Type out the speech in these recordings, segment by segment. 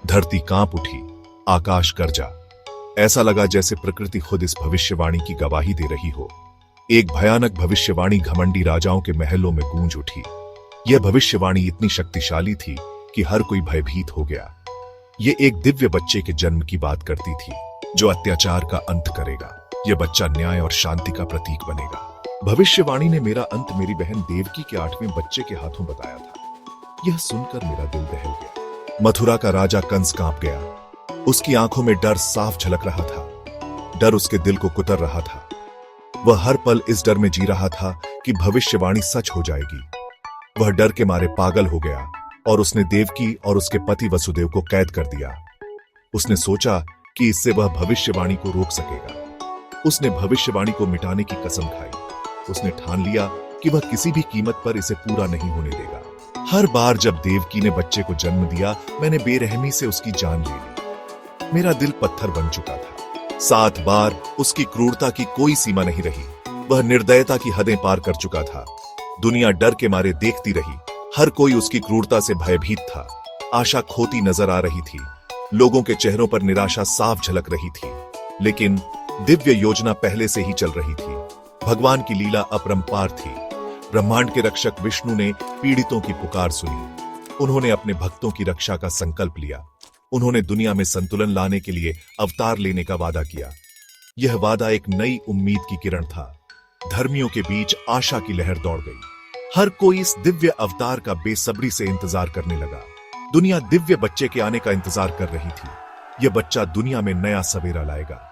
धरती कांप उठी, आकाश गरजा। ऐसा लगा जैसे प्रकृति खुद इस भविष्यवाणी की गवाही दे रही हो। एक भयानक भविष्यवाणी घमंडी राजाओं के महलों में गूंज उठी। यह भविष्यवाणी इतनी शक्तिशाली थी कि हर कोई भयभीत हो गया। यह एक दिव्य बच्चे के जन्म की बात करती थी, जो अत्याचार का अंत करेगा। यह बच्चा न्याय और शांति का प्रतीक बनेगा। भविष्यवाणी ने मेरा अंत मेरी बहन देवकी के 8वें बच्चे के हाथों बताया था। यह सुनकर मेरा दिल दहल गया। मथुरा का राजा कंस कांप गया। उसकी आंखों में डर साफ झलक रहा था। डर उसके दिल को कुतर रहा था। वह हर पल इस डर में जी रहा था कि भविष्यवाणी सच हो जाएगी। वह डर के मारे पागल हो गया और उसने देवकी और उसके पति वसुदेव को कैद कर दिया। उसने सोचा कि इससे वह भविष्यवाणी को रोक सकेगा। उसने भविष्यवाणी को मिटाने की कसम खाई। उसने ठान लिया कि वह किसी भी कीमत पर इसे पूरा नहीं होने देगा। हर बार जब देवकी ने बच्चे को जन्म दिया, मैंने बेरहमी से उसकी जान ले ली। मेरा दिल पत्थर बन चुका था। 7 बार उसकी क्रूरता की कोई सीमा नहीं रही। वह निर्दयता की हदें पार कर चुका था। दुनिया डर के मारे देखती रही। हर कोई उसकी क्रूरता से भयभीत था। आशा खोती नजर आ रही थी। लोगों के चेहरों पर निराशा साफ झलक रही थी। लेकिन दिव्य योजना पहले से ही चल रही थी। भगवान की लीला अपरंपार थी। ब्रह्मांड के रक्षक विष्णु ने पीड़ितों की पुकार सुनी। उन्होंने अपने भक्तों की रक्षा का संकल्प लिया। उन्होंने दुनिया में संतुलन लाने के लिए अवतार लेने का वादा किया। यह वादा एक नई उम्मीद की किरण था। धर्मियों के बीच आशा की लहर दौड़ गई। हर कोई इस दिव्य अवतार का बेसब्री से इंतजार करने लगा। दुनिया दिव्य बच्चे के आने का इंतजार कर रही थी। यह बच्चा दुनिया में नया सवेरा लाएगा।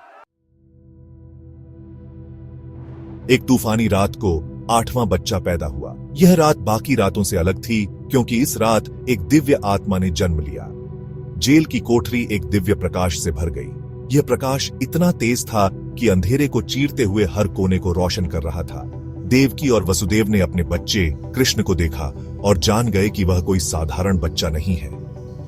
एक तूफानी रात को 8वां बच्चा पैदा हुआ। यह रात बाकी रातों से अलग थी, क्योंकि इस रात एक दिव्य आत्मा ने जन्म लिया। जेल की कोठरी एक दिव्य प्रकाश से भर गई। यह प्रकाश इतना तेज था कि अंधेरे को चीरते हुए हर कोने को रोशन कर रहा था। देवकी और वसुदेव ने अपने बच्चे कृष्ण को देखा और जान गए कि वह कोई साधारण बच्चा नहीं है।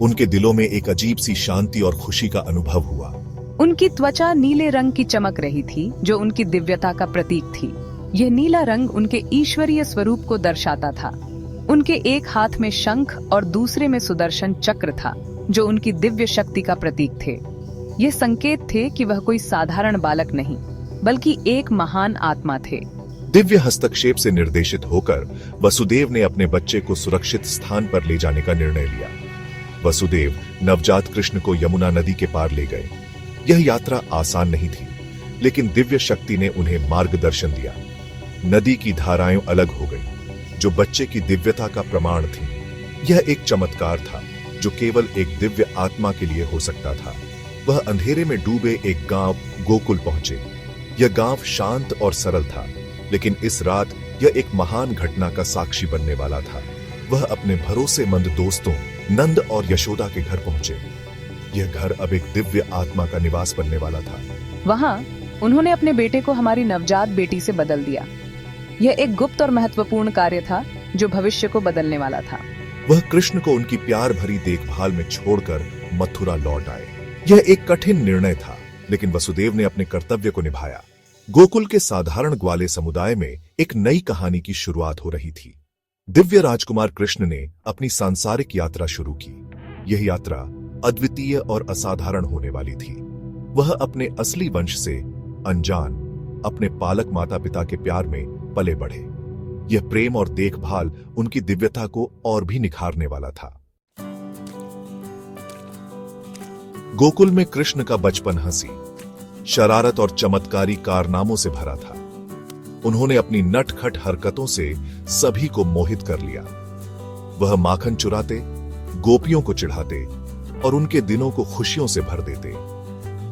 उनके दिलों में एक अजीब सी शांति और खुशी का अनुभव हुआ। उनकी त्वचा नीले रंग की चमक रही थी, जो उनकी दिव्यता का प्रतीक थी। यह नीला रंग उनके ईश्वरीय स्वरूप को दर्शाता था। उनके एक हाथ में शंख और दूसरे में सुदर्शन चक्र था, जो उनकी दिव्य शक्ति का प्रतीक थे। ये संकेत थे कि वह कोई साधारण बालक नहीं, बल्कि एक महान आत्मा थे। दिव्य हस्तक्षेप से निर्देशित होकर वसुदेव ने अपने बच्चे को सुरक्षित स्थान पर ले जाने का निर्णय लिया। वसुदेव नवजात कृष्ण को यमुना नदी के पार ले गए। यह यात्रा आसान नहीं थी, लेकिन दिव्य शक्ति ने उन्हें मार्गदर्शन दिया। नदी की धाराएं अलग हो गई, जो बच्चे की दिव्यता का प्रमाण थी। यह एक चमत्कार था, जो केवल एक दिव्य आत्मा के लिए हो सकता था। वह अंधेरे में डूबे एक गांव गोकुल पहुंचे। यह गांव शांत और सरल था, लेकिन इस रात यह एक महान घटना का साक्षी बनने वाला था। वह अपने भरोसेमंद दोस्तों नंद और यशोदा के घर पहुंचे। यह घर अब एक दिव्य आत्मा का निवास बनने वाला था। वहां उन्होंने अपने बेटे को हमारी नवजात बेटी से बदल दिया। यह एक गुप्त और महत्वपूर्ण कार्य था, जो भविष्य को बदलने वाला था। वह कृष्ण को उनकी प्यार भरी देखभाल में छोड़कर मथुरा लौट आए। यह एक कठिन निर्णय था, लेकिन वसुदेव ने अपने कर्तव्य को निभाया। गोकुल के साधारण ग्वाले समुदाय में एक नई कहानी की शुरुआत हो रही थी। दिव्य राजकुमार कृष्ण ने अपनी सांसारिक यात्रा शुरू की। यह यात्रा अद्वितीय और असाधारण होने वाली थी। वह अपने असली वंश से अनजान अपने पालक माता पिता के प्यार में पले बढ़े। यह प्रेम और देखभाल उनकी दिव्यता को और भी निखारने वाला था। गोकुल में कृष्ण का बचपन हंसी, शरारत और चमत्कारी कारनामों से भरा था। उन्होंने अपनी नटखट हरकतों से सभी को मोहित कर लिया। वह माखन चुराते, गोपियों को चिढ़ाते और उनके दिनों को खुशियों से भर देते।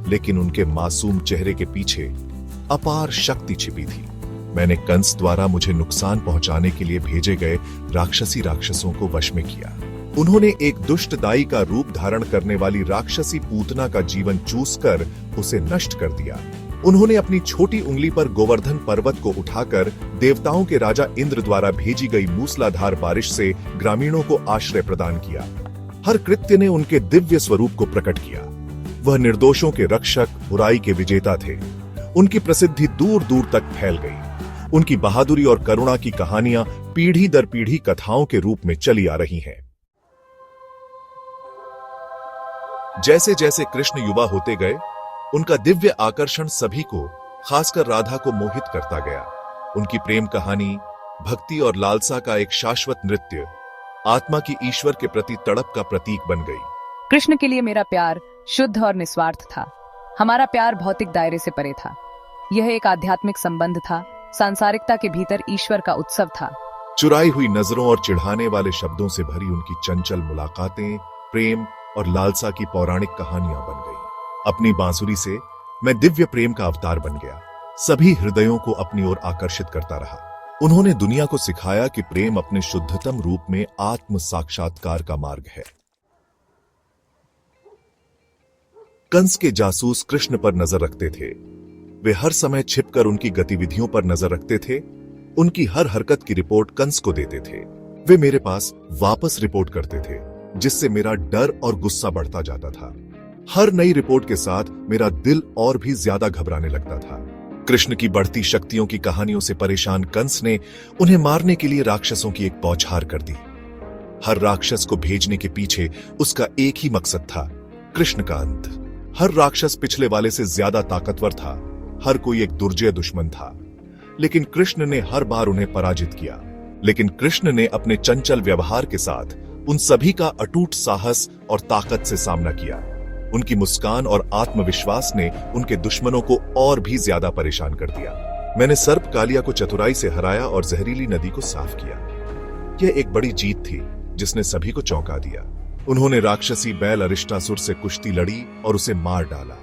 लेकिन उनके मासूम चेहरे के पीछे अपार शक्ति छिपी थी। मैंने कंस द्वारा मुझे नुकसान पहुंचाने के लिए भेजे गए राक्षसों को वश में किया। उन्होंने एक दुष्ट दाई का रूप धारण करने वाली राक्षसी पूतना का जीवन चूसकर उसे नष्ट कर दिया। उन्होंने अपनी छोटी उंगली पर गोवर्धन पर्वत को उठाकर देवताओं के राजा इंद्र द्वारा भेजी गई मूसलाधार बारिश से ग्रामीणों को आश्रय प्रदान किया। हर कृत्य ने उनके दिव्य स्वरूप को प्रकट किया। वह निर्दोषों के रक्षक, बुराई के विजेता थे। उनकी प्रसिद्धि दूर दूर तक फैल गई। उनकी बहादुरी और करुणा की कहानियां पीढ़ी दर पीढ़ी कथाओं के रूप में चली आ रही हैं। जैसे जैसे कृष्ण युवा होते गए, उनका दिव्य आकर्षण सभी को, खासकर राधा को मोहित करता गया। उनकी प्रेम कहानी, भक्ति और लालसा का एक शाश्वत नृत्य, आत्मा की ईश्वर के प्रति तड़प का प्रतीक बन गई। कृष्ण के लिए मेरा प्यार शुद्ध और निस्वार्थ था। हमारा प्यार भौतिक दायरे से परे था। यह एक आध्यात्मिक संबंध था, सांसारिकता के भीतर ईश्वर का उत्सव था। चुराई हुई नजरों और चिढ़ाने वाले शब्दों से भरी उनकी चंचल मुलाकातें, प्रेम और लालसा की पौराणिक कहानियां बन गई। अपनी बांसुरी से मैं दिव्य प्रेम का अवतार बन गया, सभी हृदयों को अपनी ओर आकर्षित करता रहा। उन्होंने दुनिया को सिखाया कि प्रेम अपने शुद्धतम रूप में आत्म साक्षात्कार का मार्ग है। कंस के जासूस कृष्ण पर नजर रखते थे। वे हर समय छिपकर उनकी गतिविधियों पर नजर रखते थे। उनकी हर हरकत की रिपोर्ट कंस को देते थे। वे मेरे पास वापस रिपोर्ट करते थे, जिससे मेरा डर और गुस्सा बढ़ता जाता था। हर नई रिपोर्ट के साथ मेरा दिल और भी ज्यादा घबराने लगता था। कृष्ण की बढ़ती शक्तियों की कहानियों से परेशान कंस ने उन्हें मारने के लिए राक्षसों की एक बौछार कर दी। हर राक्षस को भेजने के पीछे उसका एक ही मकसद था, कृष्ण का अंत। हर राक्षस पिछले वाले से ज्यादा ताकतवर था, हर कोई एक दुर्जय दुश्मन था, लेकिन कृष्ण ने हर बार उन्हें पराजित किया। लेकिन कृष्ण ने अपने चंचल व्यवहार के साथ उन सभी का अटूट साहस और ताकत से सामना किया। उनकी मुस्कान और आत्मविश्वास ने उनके दुश्मनों को और भी ज्यादा परेशान कर दिया। मैंने सर्प कालिया को चतुराई से हराया और जहरीली नदी को साफ किया। यह एक बड़ी जीत थी जिसने सभी को चौंका दिया। उन्होंने राक्षसी बैल अरिष्टासुर से कुश्ती लड़ी और उसे मार डाला।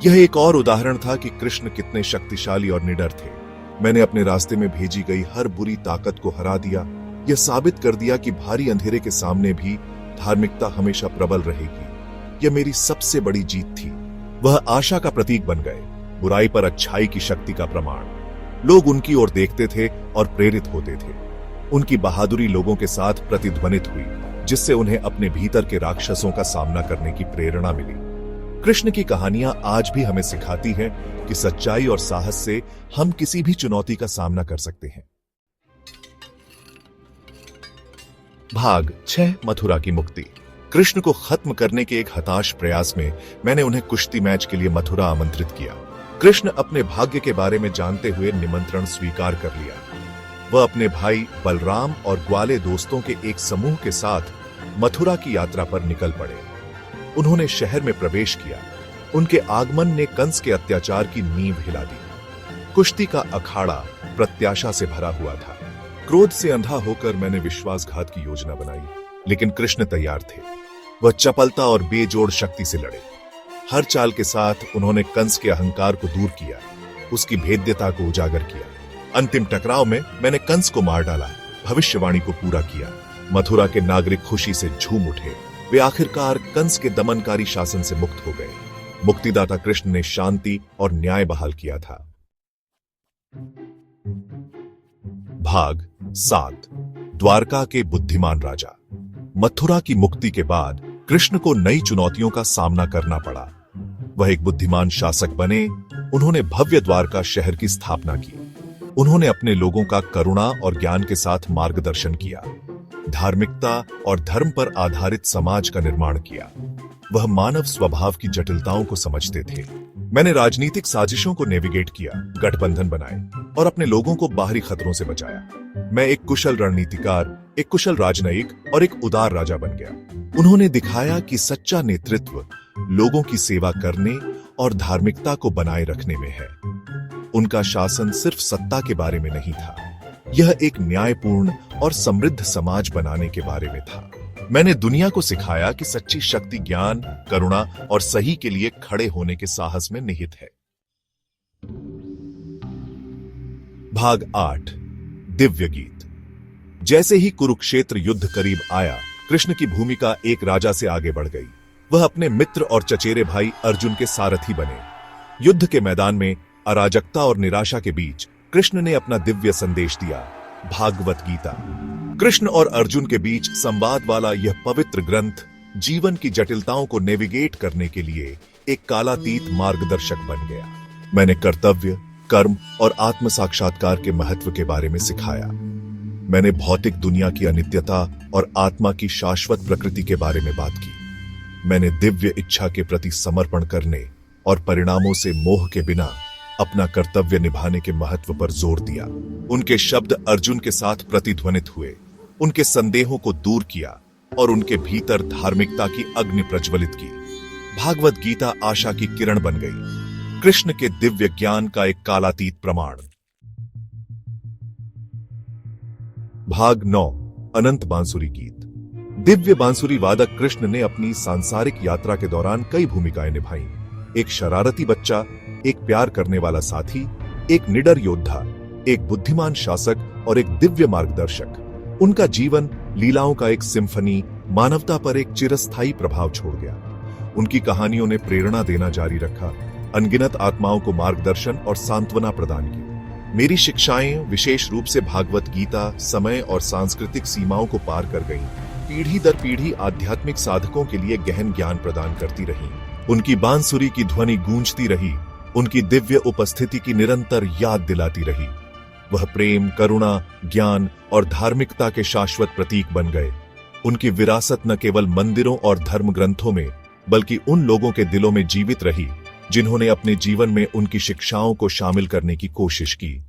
यह एक और उदाहरण था कि कृष्ण कितने शक्तिशाली और निडर थे। मैंने अपने रास्ते में भेजी गई हर बुरी ताकत को हरा दिया। यह साबित कर दिया कि भारी अंधेरे के सामने भी धार्मिकता हमेशा प्रबल रहेगी। यह मेरी सबसे बड़ी जीत थी। वह आशा का प्रतीक बन गए, बुराई पर अच्छाई की शक्ति का प्रमाण। लोग उनकी ओर देखते थे और प्रेरित होते थे। उनकी बहादुरी लोगों के साथ प्रतिध्वनित हुई, जिससे उन्हें अपने भीतर के राक्षसों का सामना करने की प्रेरणा मिली। कृष्ण की कहानियां आज भी हमें सिखाती हैं कि सच्चाई और साहस से हम किसी भी चुनौती का सामना कर सकते हैं। भाग 6, मथुरा की मुक्ति। कृष्ण को खत्म करने के एक हताश प्रयास में मैंने उन्हें कुश्ती मैच के लिए मथुरा आमंत्रित किया। कृष्ण अपने भाग्य के बारे में जानते हुए निमंत्रण स्वीकार कर लिया। वह अपने भाई बलराम और ग्वाले दोस्तों के एक समूह के साथ मथुरा की यात्रा पर निकल पड़े। उन्होंने शहर में प्रवेश किया। उनके आगमन ने कंस के अत्याचार की नींव हिला दी। कुश्ती का अखाड़ा प्रत्याशा से भरा हुआ था। क्रोध से अंधा होकर मैंने विश्वासघात की योजना बनाई, लेकिन कृष्ण तैयार थे। वह चपलता और बेजोड़ शक्ति से लड़े। हर चाल के साथ उन्होंने कंस के अहंकार को दूर किया, उसकी भेद्यता को उजागर किया। अंतिम टकराव में मैंने कंस को मार डाला, भविष्यवाणी को पूरा किया। मथुरा के नागरिक खुशी से झूम उठे। वे आखिरकार कंस के दमनकारी शासन से मुक्त हो गए। मुक्तिदाता कृष्ण ने शांति और न्याय बहाल किया था। भाग 7, द्वारका के बुद्धिमान राजा। मथुरा की मुक्ति के बाद कृष्ण को नई चुनौतियों का सामना करना पड़ा। वह एक बुद्धिमान शासक बने। उन्होंने भव्य द्वारका शहर की स्थापना की। उन्होंने अपने लोगों का करुणा और ज्ञान के साथ मार्गदर्शन किया। धार्मिकता और धर्म पर आधारित समाज का निर्माण किया। वह मानव स्वभाव की जटिलताओं को समझते थे। मैंने राजनीतिक साजिशों को नेविगेट किया, गठबंधन बनाए और अपने लोगों को बाहरी खतरों से बचाया। मैं एक कुशल रणनीतिकार, एक कुशल राजनयिक और एक उदार राजा बन गया। उन्होंने दिखाया कि सच्चा नेतृत्व लोगों की सेवा करने और धार्मिकता को बनाए रखने में है। उनका शासन सिर्फ सत्ता के बारे में नहीं था, यह एक न्यायपूर्ण और समृद्ध समाज बनाने के बारे में था। मैंने दुनिया को सिखाया कि सच्ची शक्ति ज्ञान, करुणा और सही के लिए खड़े होने के साहस में निहित है। भाग 8, दिव्य गीत। जैसे ही कुरुक्षेत्र युद्ध करीब आया, कृष्ण की भूमिका एक राजा से आगे बढ़ गई। वह अपने मित्र और चचेरे भाई अर्जुन के सारथी बने। युद्ध के मैदान में अराजकता और निराशा के बीच कृष्ण ने अपना दिव्य संदेश दिया, भागवत गीता। कृष्ण और अर्जुन के बीच संवाद वाला यह पवित्र ग्रंथ जीवन की जटिलताओं को नेविगेट करने के लिए एक कालातीत मार्गदर्शक बन गया। मैंने कर्तव्य, कर्म और आत्म साक्षात्कार के महत्व के बारे में सिखाया। मैंने भौतिक दुनिया की अनित्यता और आत्मा की शाश्वत प्रकृति के बारे में बात की। मैंने दिव्य इच्छा के प्रति समर्पण करने और परिणामों से मोह के बिना अपना कर्तव्य निभाने के महत्व पर जोर दिया। उनके शब्द अर्जुन के साथ प्रतिध्वनित हुए, उनके संदेहों को दूर किया और उनके भीतर धार्मिकता की अग्नि प्रज्वलित की। भागवत गीता आशा की किरण बन गई, कृष्ण के दिव्य ज्ञान का एक कालातीत प्रमाण। भाग 9, अनंत बांसुरी गीत। दिव्य बांसुरी वादक कृष्ण ने अपनी सांसारिक यात्रा के दौरान कई भूमिकाएं निभाई। एक शरारती बच्चा, एक प्यार करने वाला साथी, एक निडर योद्धा, एक बुद्धिमान शासक और एक दिव्य मार्गदर्शक। उनका जीवन लीलाओं का एक सिम्फनी मानवता पर एक चिरस्थायी प्रभाव छोड़ गया। उनकी कहानियों ने प्रेरणा देना जारी रखा, अनगिनत आत्माओं को मार्गदर्शन और सांत्वना प्रदान की। मेरी शिक्षाएं, विशेष रूप से भागवत गीता, समय और सांस्कृतिक सीमाओं को पार कर गईं। पीढ़ी दर पीढ़ी आध्यात्मिक साधकों के लिए गहन ज्ञान प्रदान करती रहीं। उनकी बांसुरी की ध्वनि गूंजती रही, उनकी दिव्य उपस्थिति की निरंतर याद दिलाती रही। वह प्रेम, करुणा, ज्ञान और धार्मिकता के शाश्वत प्रतीक बन गए। उनकी विरासत न केवल मंदिरों और धर्म ग्रंथों में, बल्कि उन लोगों के दिलों में जीवित रही जिन्होंने अपने जीवन में उनकी शिक्षाओं को शामिल करने की कोशिश की।